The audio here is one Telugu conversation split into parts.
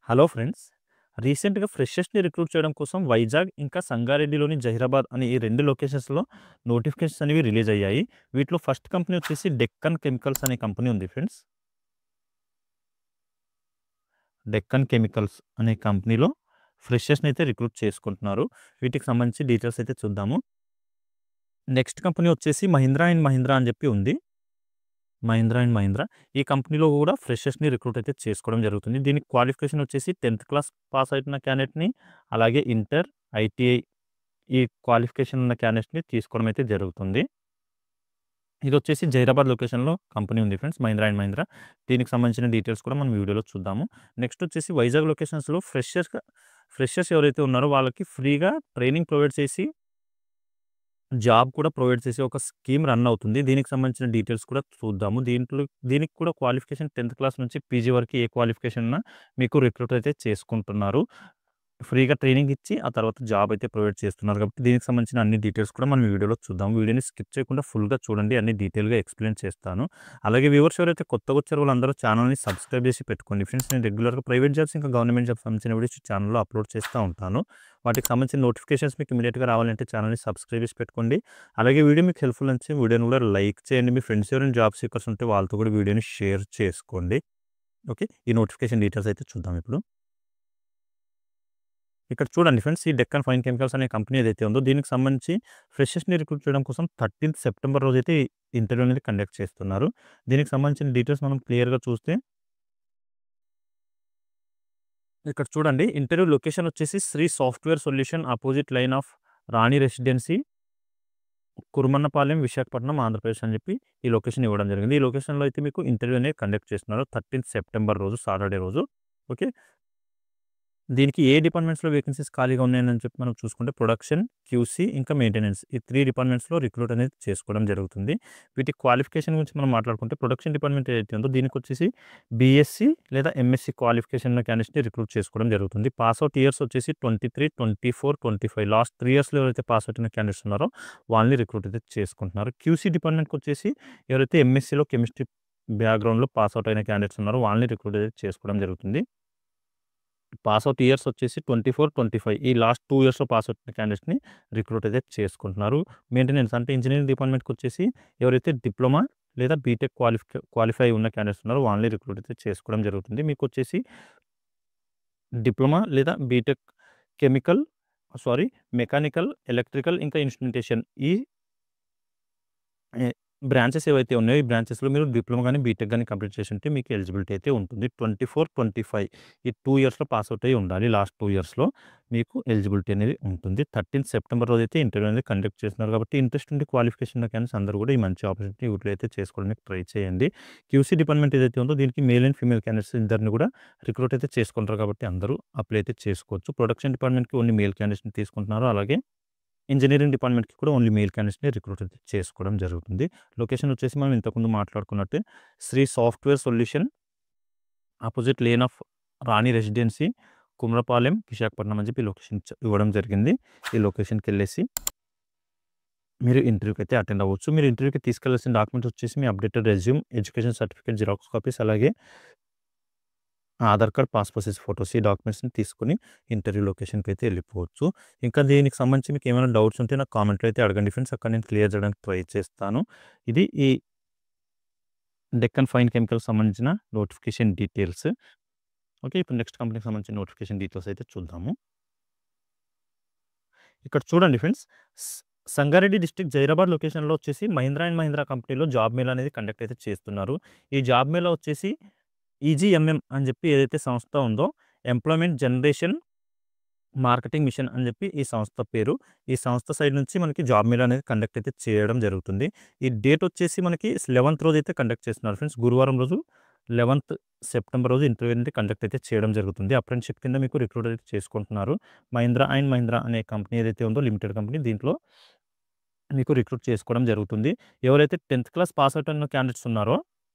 Hello friends. రీసెంట్‌గా ఫ్రెషర్స్‌ని రిక్రూట్ చేయడం కోసం వైజాగ్, ఇంకా సంగారెడ్డిలోని జహీరాబాద్ అనే ఈ 2 లొకేషన్స్‌లో నోటిఫికేషన్స్ అనేవి రిలీజ్ అయ్యాయి. వీటిలో ఫస్ట్ కంపెనీ వచ్చేసి డెక్కన్ కెమికల్స్ అనే కంపెనీ ఉంది ఫ్రెండ్స్. డెక్కన్ కెమికల్స్ అనే కంపెనీలో ఫ్రెషర్స్‌ని అయితే రిక్రూట్ చేసుకుంటున్నారు. వీటికి సంబంధించి డీటెయిల్స్ అయితే చూద్దాము. నెక్స్ట్ కంపెనీ వచ్చేసి మహీంద్రా అండ్ మహీంద్రా అని చెప్పి ఉంది. మహీంద్రా అండ్ మహీంద్రా. ఈ కంపెనీలో కూడా ఫ్రెషర్స్‌ని రిక్రూట్ అయితే చేసుకోవడం జరుగుతుంది. దీనికి క్వాలిఫికేషన్ వచ్చేసి 10థ్ క్లాస్ పాస్ అయిన క్యాండిడేట్‌ని, అలాగే ఇంటర్, ఐటీఐ ఈ క్వాలిఫికేషన్ ఉన్న క్యాండిడేట్స్‌ని తీసుకోవడం అయితే జరుగుతుంది. ఇదొచ్చేసి జైరాబాద్ లొకేషన్‌లో కంపెనీ ఉంది ఫ్రెండ్స్, మహీంద్రా అండ్ మహీంద్రా. దీనికి సంబంధించిన డీటెయిల్స్ కూడా మనం వీడియోలో చూద్దాము. నెక్స్ట్ వచ్చేసి వైజాగ్ లొకేషన్స్‌లో ఫ్రెషర్స్ ఎవరైతే ఉన్నారో వాళ్ళకి ఫ్రీగా ట్రైనింగ్ ప్రొవైడ్ చేసి, జాబ్ కూడా ప్రొవైడ్ చేసే ఒక స్కీమ్ రన్ అవుతుంది. దీనికి సంబంధించిన డీటెయిల్స్ కూడా చూద్దాము. దీనికి కూడా క్వాలిఫికేషన్ 10థ్ క్లాస్ నుంచి పీజీ వరకు ఏ క్వాలిఫికేషన్ ఉన్నా మీకు రిక్రూట్ అయితే చేసుకుంటున్నారు. ఫ్రీగా ట్రైనింగ్ ఇచ్చి ఆ తర్వాత జాబ్ అయితే ప్రొవైడ్ చేస్తున్నారు కాబట్టి దీనికి సంబంధించిన అన్ని డీటెయిల్స్ కూడా మనం ఈ వీడియోలో చూద్దాం. వీడియోని స్కిప్ చేయకుండా ఫుల్‌గా చూడండి. అన్ని డీటెయిల్‌గా ఎక్స్‌ప్లెయిన్ చేస్తాను. అలాగే వ్యూవర్స్ ఎవరైతే కొత్తగా వచ్చారో వాళ్ళందరూ ఛానల్‌ని సబ్స్క్రైబ్ చేసి పెట్టుకోండి ఫ్రెండ్స్. నేను రెగ్యులర్‌గా ప్రైవేట్ జాబ్స్ ఇంకా గవర్నమెంట్ జాబ్స్ సంబంధించిన వీడియోస్ ఛానల్‌లో అప్లోడ్ చేస్తూ ఉంటాను. వాటికి సంబంధించిన నోటిఫికేషన్స్ మీకు ఇమ్మీడియేట్‌గా రావాలంటే ఛానల్‌ని సబ్స్క్రైబ్ చేసి పెట్టుకోండి. అలాగే వీడియో మీకు హెల్ప్‌ఫుల్ అనిపిస్తే వీడియోని కూడా లైక్ చేయండి. మీ ఫ్రెండ్స్ ఎవరైనా జాబ్ సీకర్స్ ఉంటే వాళ్ళతో కూడా వీడియోని షేర్ చేసుకోండి. ఓకే. ఈ నోటిఫికేషన్ డీటెయిల్స్ అయితే చూద్దాం ఇప్పుడు. ఇక్కడ చూడండి ఫ్రెండ్స్, ఈ డెక్కన్ ఫైన్ కెమికల్స్ అనే కంపెనీ ఏదైతే ఉందో దీనికి సంబంధించి ఫ్రెషర్స్‌ని రిక్రూట్ చేయడం కోసం 13థ్ సెప్టెంబర్ రోజైతే ఇంటర్వ్యూ అనేది కండక్ట్ చేస్తున్నారు. దీనికి సంబంధించిన డీటెయిల్స్ మనం క్లియర్‌గా చూస్తే ఇక్కడ చూడండి, ఇంటర్వ్యూ లొకేషన్ వచ్చేసి Sri software solution opposite line of Rani residency, Kurumannapalem, Visakhapatnam, Andhra Pradesh అని చెప్పి ఈ లొకేషన్ ఇవ్వడం జరిగింది. ఈ లొకేషన్‌లో అయితే మీకు ఇంటర్వ్యూ అనేది కండక్ట్ చేస్తున్నారు 13థ్ సెప్టెంబర్ రోజు, సాటర్డే రోజు. ఓకే. దీనికి ఏ డిపార్ట్మెంట్స్‌లో వేకెన్సీస్ ఖాళీగా ఉన్నాయని చెప్పి మనం చూసుకుంటే ప్రొడక్షన్, క్యూసీ ఇంకా మెయింటెనెన్స్ ఈ 3 డిపార్ట్మెంట్స్‌లో రిక్రూట్ అనేది చేసుకోవడం జరుగుతుంది. వీటి క్వాలిఫికేషన్ గురించి మనం మాట్లాడుకుంటే ప్రొడక్షన్ డిపార్ట్మెంట్ ఏదైతే ఉందో దీనికొచ్చేసి బీఎస్సీ లేదా ఎంఎస్సీ క్వాలిఫికేషన్ ఉన్న క్యాండిడేట్స్‌ని రిక్రూట్ చేసుకోవడం జరుగుతుంది. పాస్ అవుట్ ఇయర్స్ వచ్చేసి 23, 24, 25 లాస్ట్ 3 ఇయర్స్‌లో ఎవరైతే పాస్ అవుట్ అయిన క్యాండిడేట్స్ ఉన్నారో వాళ్ళని రిక్రూట్ అయితే చేసుకుంటున్నారు. క్యూసీ డిపార్ట్మెంట్‌కొచ్చేసి ఎవరైతే ఎంఎస్సీలో కెమిస్ట్రీ బ్యాక్‌గ్రౌండ్‌లో పాస్ అవుట్ అయిన క్యాండిడేట్స్ ఉన్నారో వాళ్ళని రిక్రూట్ అయితే చేసుకోవడం జరుగుతుంది. పాస్ అవుట్ ఇయర్స్ వచ్చేసి 24, 25 ఈ లాస్ట్ 2 ఇయర్స్‌లో పాస్ అవుట్ అయిన క్యాండిడేట్స్‌ని రిక్రూట్ అయితే చేసుకుంటున్నారు. మెయింటెనెన్స్ అంటే ఇంజినీరింగ్ డిపార్ట్మెంట్‌కి వచ్చేసి ఎవరైతే డిప్లొమా లేదా బీటెక్ క్వాలిఫై ఉన్న క్యాండిడేట్స్ ఉన్నారో వాళ్ళని రిక్రూట్ అయితే చేసుకోవడం జరుగుతుంది. మీకు వచ్చేసి డిప్లొమా లేదా BTech chemical sorry mechanical, electrical ఇంకా ఇన్స్ట్రుమెంటేషన్ ఈ ఎ బ్రాంచెస్ ఏవైతే ఉన్నాయో ఈ బ్రాంచెస్‌లో మీరు డిప్లొమా గాని, బీటెక్ గాని కంప్లీట్ చేసుంటే మీకు ఎలిజిబిలిటీ అయితే ఉంటుంది. 24, 25 ఈ 2 ఇయర్స్‌లో పాస్ అవుట్ అయ్యి ఉండాలి. లాస్ట్ 2 ఇయర్స్‌లో మీకు ఎలిజిబిలిటీ అనేది ఉంటుంది. 13థ్ సెప్టెంబర్ రోజైతే ఇంటర్వ్యూ అనేది కండక్ట్ చేస్తున్నారు కాబట్టి ఇంట్రెస్ట్ ఉండి క్వాలిఫికేషన్ ఉన్న క్యాండిడేట్స్ అందరూ కూడా ఈ మంచి ఆపర్చునిటీ యూటిలైజ్ అయితే చేసుకోవడానికి ట్రై చేయండి. క్యూసీ డిపార్ట్మెంట్ ఏదైతే ఉందో దీనికి మేల్ అండ్ ఫీమేల్ క్యాండిడేట్స్ ఇద్దరిని కూడా రిక్రూట్ అయితే చేసుకుంటారు కాబట్టి అందరూ అప్లై అయితే చేసుకోవచ్చు. ప్రొడక్షన్ డిపార్ట్మెంట్‌కి ఓన్లీ మేల్ క్యాండిడేట్స్‌ని తీసుకుంటున్నారు. అలాగే ఇంజినీరింగ్ డిపార్ట్మెంట్‌కి కూడా ఓన్లీ మెయిల్ క్యాండిడేట్స్‌ని రిక్రూట్ అయితే చేసుకోవడం జరుగుతుంది. లొకేషన్ వచ్చేసి మనం ఇంతకుముందు మాట్లాడుకున్నట్టే Sri software solution opposite lane of Rani residency, Kumrapalem, Visakhapatnam అని చెప్పి లొకేషన్ ఇవ్వడం జరిగింది. ఈ లొకేషన్‌కెళ్ళేసి మీరు ఇంటర్వ్యూకి అయితే అటెండ్ అవ్వచ్చు. మీరు ఇంటర్వ్యూకి తీసుకెళ్లాల్సిన డాక్యుమెంట్స్ వచ్చేసి మీ updated resume, education certificate xerox copies, అలాగే Aadhaar card, passport size photos ఈ డాక్యుమెంట్స్‌ని తీసుకొని ఇంటర్వ్యూ లొకేషన్‌కి అయితే వెళ్ళిపోవచ్చు. ఇంకా దీనికి సంబంధించి మీకు ఏమైనా డౌట్స్ ఉంటే నాకు కామెంట్‌లో అయితే అడగండి ఫ్రెండ్స్. అక్కడ నేను క్లియర్ చేయడానికి ట్రై చేస్తాను. ఇది ఈ డెక్కన్ ఫైన్ కెమికల్స్ సంబంధించిన నోటిఫికేషన్ డీటెయిల్స్. ఓకే. ఇప్పుడు నెక్స్ట్ కంపెనీకి సంబంధించిన నోటిఫికేషన్ డీటెయిల్స్ అయితే చూద్దాము. ఇక్కడ చూడండి ఫ్రెండ్స్, స్ సంగారెడ్డి డిస్ట్రిక్ట్ జైరాబాద్ లొకేషన్‌లో వచ్చేసి మహీంద్రా అండ్ మహీంద్రా కంపెనీలో జాబ్ మేళా అనేది కండక్ట్ అయితే చేస్తున్నారు. ఈ జాబ్ మేళా వచ్చేసి ఈజీఎంఎం అని చెప్పి ఏదైతే సంస్థ ఉందో ఎంప్లాయ్‌మెంట్ జనరేషన్ మార్కెటింగ్ మిషన్ అని చెప్పి ఈ సంస్థ పేరు. ఈ సంస్థ సైడ్ నుంచి మనకి జాబ్ మేళా అనేది కండక్ట్ అయితే చేయడం జరుగుతుంది. ఈ డేట్ వచ్చేసి మనకి 11థ్ రోజు అయితే కండక్ట్ చేస్తున్నారు ఫ్రెండ్స్. గురువారం రోజు 11థ్ సెప్టెంబర్ రోజు ఇంటర్వ్యూ అనేది కండక్ట్ అయితే చేయడం జరుగుతుంది. అప్రెంటిస్‌షిప్ కింద మీకు రిక్రూట్ అయితే చేసుకుంటున్నారు. మహీంద్రా అండ్ మహీంద్రా అనే కంపెనీ ఏదైతే ఉందో లిమిటెడ్ కంపెనీ దీంట్లో మీకు రిక్రూట్ చేసుకోవడం జరుగుతుంది. ఎవరైతే 10థ్ క్లాస్ పాస్ అవుట్ అయిన క్యాండిడేట్స్ ఉన్నారో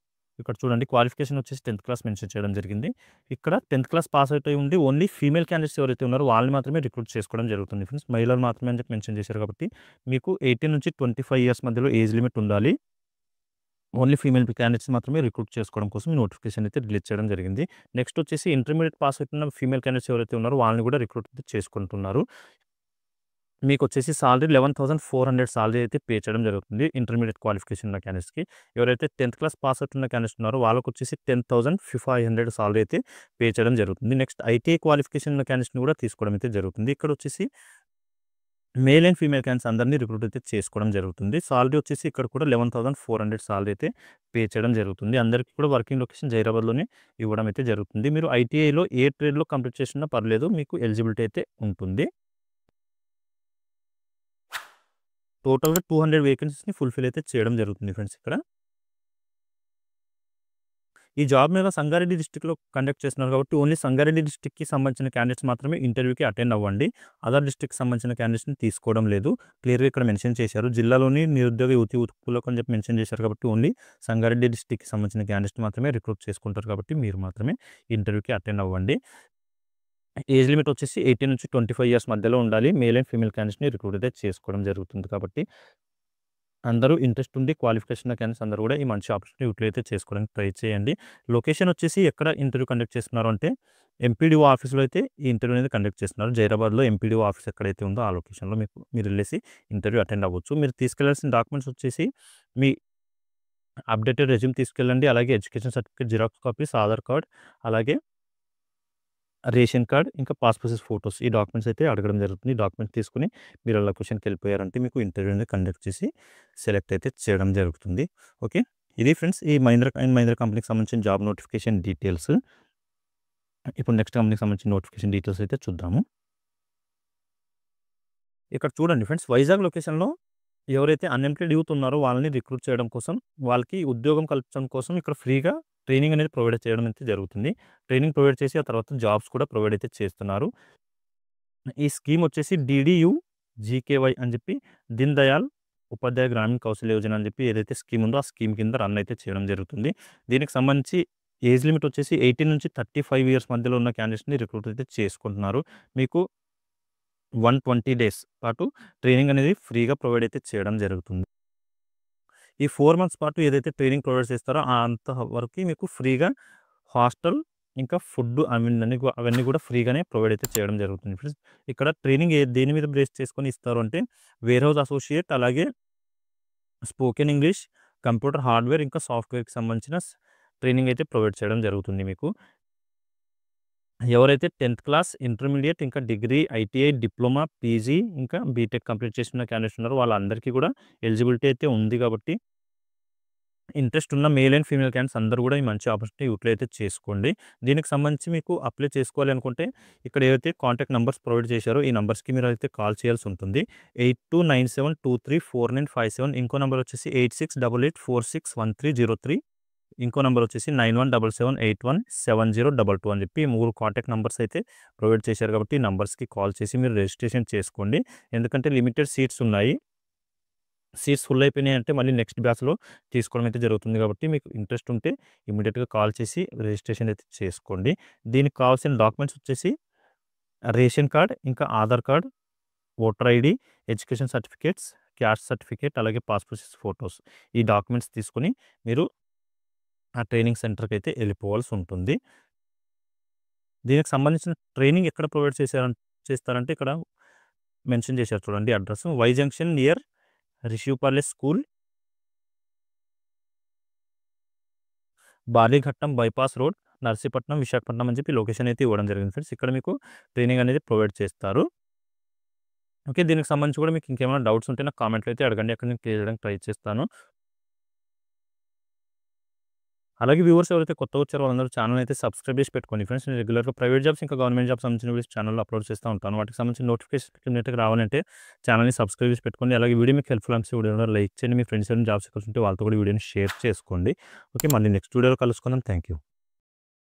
ఇక్కడ చూడండి, క్వాలిఫికేషన్ వచ్చేసి 10థ్ క్లాస్ మెన్షన్ చేయడం జరిగింది. ఇక్కడ 10థ్ క్లాస్ పాస్ అవుట్ అయ్యి ఉండి ఓన్లీ ఫీమేల్ క్యాండిడేట్స్ ఎవరైతే ఉన్నారో వాళ్ళని మాత్రమే రిక్రూట్ చేసుకోవడం జరుగుతుంది ఫ్రెండ్స్. మహిళలు మాత్రమే అని చెప్పి మెన్షన్ చేశారు కాబట్టి మీకు 18 నుంచి 25 ఇయర్స్ మధ్యలో ఏజ్ లిమిట్ ఉండాలి. ఓన్లీ ఫీమేల్ క్యాండిడేట్స్ మాత్రమే రిక్రూట్ చేసుకోవడం కోసం ఈ నోటిఫికేషన్ అయితే రిలీజ్ చేయడం జరిగింది. నెక్స్ట్ వచ్చేసి ఇంటర్మీడియేట్ పాస్ అవుతున్న ఫీమేల్ క్యాండిడేట్స్ ఎవరైతే ఉన్నారో వాళ్ళని కూడా రిక్రూట్ అయితే చేసుకుంటున్నారు. మీకొచ్చేసి సాలరీ 11,400 సాలరీ అయితే పే చేయడం జరుగుతుంది ఇంటర్మీడియేట్ క్వాలిఫికేషన్ ఉన్న క్యాండిడేట్స్‌కి. ఎవరైతే 10th క్లాస్ పాస్ అవుట్ ఉన్న క్యాండిడేట్స్ ఉన్నారో వాళ్ళకొచ్చేసి 10,500 సాలరీ అయితే పే చేయడం జరుగుతుంది. నెక్స్ట్ ఐటీఐ క్వాలిఫికేషన్ ఉన్న క్యాండిడేట్స్‌ని కూడా తీసుకోవడం అయితే జరుగుతుంది. ఇక్కడొచ్చేసి మేల్ అండ్ ఫీమేల్ క్యాండిడేట్స్ అందరిని రిక్రూట్ అయితే చేసుకోవడం జరుగుతుంది. సాలరీ వచ్చేసి ఇక్కడ కూడా 11,400 సాలరీ అయితే పే చేయడం జరుగుతుంది. అందరికీ కూడా వర్కింగ్ లొకేషన్ హైదరాబాద్‌లోనే ఇవ్వడం అయితే జరుగుతుంది. మీరు ఐటీఐలో ఏ ట్రేడ్‌లో కంప్లీట్ చేసినా పర్లేదు, మీకు ఎలిజిబిలిటీ అయితే ఉంటుంది. టోటల్‌గా 200 వేకెన్సీస్‌ని ఫుల్‌ఫిల్ అయితే చేయడం జరుగుతుంది ఫ్రెండ్స్ ఇక్కడ. ఈ జాబ్ మీద సంగారెడ్డి డిస్ట్రిక్ట్‌లో కండక్ట్ చేస్తున్నారు కాబట్టి ఓన్లీ సంగారెడ్డి డిస్ట్రిక్ట్‌కి సంబంధించిన క్యాండిడేట్స్ మాత్రమే ఇంటర్వ్యూకి అటెండ్ అవ్వండి. అదర్ డిస్ట్రిక్ట్‌కి సంబంధించిన క్యాండిడేట్స్‌ని తీసుకోవడం లేదు. క్లియర్‌గా ఇక్కడ మెన్షన్ చేశారు. జిల్లాలోని నిరుద్యోగ యువతీ ఉత్పత్తులకు అని చెప్పి మెన్షన్ చేశారు కాబట్టి ఓన్లీ సంగారెడ్డి డిస్ట్రిక్ట్‌కి సంబంధించిన క్యాండిడేట్స్ మాత్రమే రిక్రూట్ చేసుకుంటారు కాబట్టి మీరు మాత్రమే ఇంటర్వ్యూకి అటెండ్ అవ్వండి. ఏజ్ లిమిట్ వచ్చేసి 18-25 ఇయర్స్ మధ్యలో ఉండాలి. మేల్ అండ్ ఫీమేల్ క్యాండిడేట్స్‌ని రిక్రూట్ అయితే చేసుకోవడం జరుగుతుంది కాబట్టి అందరూ ఇంట్రెస్ట్ ఉండి క్వాలిఫికేషన్ ఉన్న క్యాండిడేట్స్ అందరూ కూడా ఈ మంచి ఆపర్చునిటీ యూటిలైజ్ అయితే చేసుకోవడానికి ట్రై చేయండి. లొకేషన్ వచ్చేసి ఎక్కడ ఇంటర్వ్యూ కండక్ట్ చేస్తున్నారు అంటే ఎంపీడీఓ ఆఫీస్‌లో అయితే ఈ ఇంటర్వ్యూ అనేది కండక్ట్ చేస్తున్నారు. జైరాబాద్‌లో ఎంపీడీఓ ఆఫీస్ ఎక్కడైతే ఉందో ఆ లొకేషన్‌లో మీరు వెళ్ళేసి ఇంటర్వ్యూ అటెండ్ అవ్వచ్చు. మీరు తీసుకెళ్లాల్సిన డాక్యుమెంట్స్ వచ్చేసి మీ అప్డేటెడ్ రెజ్యూమ్ తీసుకెళ్ళండి. అలాగే education certificate xerox copies, Aadhaar card, అలాగే రేషన్ కార్డ్, ఇంకా పాస్‌పోర్ట్ సైజ్ ఫోటోస్ ఈ డాక్యుమెంట్స్ అయితే అడగడం జరుగుతుంది. ఈ డాక్యుమెంట్స్ తీసుకొని మీరు ఆ లొకేషన్‌కి వెళ్ళిపోయారంటే మీకు ఇంటర్వ్యూ అనేది కండక్ట్ చేసి సెలెక్ట్ అయితే చేయడం జరుగుతుంది. ఓకే. ఇది ఫ్రెండ్స్ ఈ మహీంద్రా అండ్ మహీంద్రా కంపెనీకి సంబంధించిన జాబ్ నోటిఫికేషన్ డీటెయిల్స్. ఇప్పుడు నెక్స్ట్ కంపెనీకి సంబంధించిన నోటిఫికేషన్ డీటెయిల్స్ అయితే చూద్దాము. ఇక్కడ చూడండి ఫ్రెండ్స్, వైజాగ్ లొకేషన్‌లో ఎవరైతే అన్‌ఎంప్లాయిడ్ యూత్ ఉన్నారో వాళ్ళని రిక్రూట్ చేయడం కోసం, వాళ్ళకి ఉద్యోగం కల్పించడం కోసం ఇక్కడ ఫ్రీగా ట్రైనింగ్ అనేది ప్రొవైడ్ చేయడం అయితే జరుగుతుంది. ట్రైనింగ్ ప్రొవైడ్ చేసి ఆ తర్వాత జాబ్స్ కూడా ప్రొవైడ్ అయితే చేస్తున్నారు. ఈ స్కీమ్ వచ్చేసి డీడీయూ జీకేవై అని చెప్పి దీన్ దయాళ్ ఉపాధ్యాయ గ్రామీణ కౌశల్య యోజన అని చెప్పి ఏదైతే స్కీమ్ ఉందో ఆ స్కీమ్ కింద రన్ అయితే చేయడం జరుగుతుంది. దీనికి సంబంధించి ఏజ్ లిమిట్ వచ్చేసి 18-35 ఇయర్స్ మధ్యలో ఉన్న క్యాండిడేట్స్‌ని రిక్రూట్ అయితే చేసుకుంటున్నారు. మీకు 120 డేస్ పాటు ట్రైనింగ్ అనేది ఫ్రీగా ప్రొవైడ్ అయితే చేయడం జరుగుతుంది. ఈ 4 మంత్స్ పాటు ఏదైతే ట్రైనింగ్ ప్రొవైడ్ చేస్తారో అంత వరకు మీకు ఫ్రీగా హాస్టల్, ఇంకా ఫుడ్ అవన్నీ కూడా ఫ్రీగానే ప్రొవైడ్ అయితే చేయడం జరుగుతుంది ఫ్రెండ్స్. ఇక్కడ ట్రైనింగ్ దేని మీద బేస్ చేసుకొని ఇస్తారు అంటే వేర్ హౌస్ అసోసియేట్, అలాగే స్పోకెన్ ఇంగ్లీష్, కంప్యూటర్ హార్డ్వేర్, ఇంకా సాఫ్ట్వేర్‌కి సంబంధించిన ట్రైనింగ్ అయితే ప్రొవైడ్ చేయడం జరుగుతుంది మీకు. ఎవరైతే 10th క్లాస్, ఇంటర్మీడియేట్, ఇంకా డిగ్రీ, ఐటీఐ, డిప్లొమా, పీజీ, ఇంకా బీటెక్ కంప్లీట్ చేసిన క్యాండిడేట్స్ ఉన్నారో వాళ్ళందరికీ కూడా ఎలిజిబిలిటీ అయితే ఉంది కాబట్టి ఇంట్రెస్ట్ ఉన్న మేల్ అండ్ ఫీమేల్ క్యాండిడేట్స్ అందరూ కూడా ఈ మంచి ఆపర్చునిటీ యూటిలైజ్ అయితే చేసుకోండి. దీనికి సంబంధించి మీకు అప్లై చేసుకోవాలి అనుకుంటే ఇక్కడ ఏవైతే కాంటాక్ట్ నంబర్స్ ప్రొవైడ్ చేశారో ఈ నంబర్స్‌కి మీరు అయితే కాల్ చేయాల్సి ఉంటుంది. 8297234957, ఇంకో నంబర్ వచ్చేసి 8688461303, ఇంకో నంబర్ వచ్చేసి 9177817022 అని చెప్పి 3 కాంటాక్ట్ నంబర్స్ అయితే ప్రొవైడ్ చేశారు కాబట్టి ఈ నంబర్స్‌కి కాల్ చేసి మీరు రిజిస్ట్రేషన్ చేసుకోండి. ఎందుకంటే లిమిటెడ్ సీట్స్ ఉన్నాయి. సీట్స్ ఫుల్ అయిపోయినాయి అంటే మళ్ళీ నెక్స్ట్ బ్యాచ్‌లో తీసుకోవడం అయితే జరుగుతుంది కాబట్టి మీకు ఇంట్రెస్ట్ ఉంటే ఇమ్మీడియేట్‌గా కాల్ చేసి రిజిస్ట్రేషన్ అయితే చేసుకోండి. దీనికి కావాల్సిన డాక్యుమెంట్స్ వచ్చేసి రేషన్ కార్డ్, ఇంకా Aadhaar card, voter ID, education certificates, caste certificate, అలాగే పాస్‌పోర్ట్ సైజ్ ఫోటోస్ ఈ డాక్యుమెంట్స్ తీసుకొని మీరు ఆ ట్రైనింగ్ సెంటర్‌కి అయితే వెళ్ళిపోవాల్సి ఉంటుంది. దీనికి సంబంధించిన ట్రైనింగ్ ఎక్కడ ప్రొవైడ్ చేస్తారంటే ఇక్కడ మెన్షన్ చేశారు చూడండి address. Y junction near Rishivpalle school, Balighattam bypass road, Narsipatnam, Visakhapatnam అని చెప్పి లొకేషన్ అయితే ఇవ్వడం జరిగింది ఫ్రెండ్స్. ఇక్కడ మీకు ట్రైనింగ్ అనేది ప్రొవైడ్ చేస్తారు. ఓకే. దీనికి సంబంధించి కూడా మీకు ఇంకేమైనా డౌట్స్ ఉంటే నాకు కామెంట్‌లో అయితే అడగండి. అక్కడ నేను క్లియర్ చేయడానికి ట్రై చేస్తాను. అలాగే వ్యూవర్స్ ఎవరైతే కొత్తగా వచ్చారో వాళ్ళందరూ ఛానల్ అయితే సబ్స్క్రైబ్ చేసి పెట్టుకోండి ఫ్రెండ్స్. నేను రెగ్యులర్‌గా ప్రైవేట్ జాబ్స్, ఇంకా గవర్నమెంట్ జాబ్స్ సంబంధించిన వీడియోస్ ఛానల్‌లో అప్లోడ్ చేస్తూ ఉంటాను. వాటికి సంబంధించిన నోటిఫికేషన్ ఇమ్మీడియేట్‌గా రావాలంటే ఛానల్‌ని సబ్స్క్రైబ్ చేసి పెట్టుకోండి. అలాగే వీడియో మీకు హెల్ప్‌ఫుల్ అనిపిస్తే వీడియోని లైక్ చేయండి. మీ ఫ్రెండ్స్ ఎవరైనా జాబ్స్ సీకర్స్ ఉంటే వాళ్ళతో కూడా వీడియోని షేర్ చేసుకోండి. ఓకే. మళ్ళీ నెక్స్ట్ వీడియోలో కలుసుకుందాం. Thank you.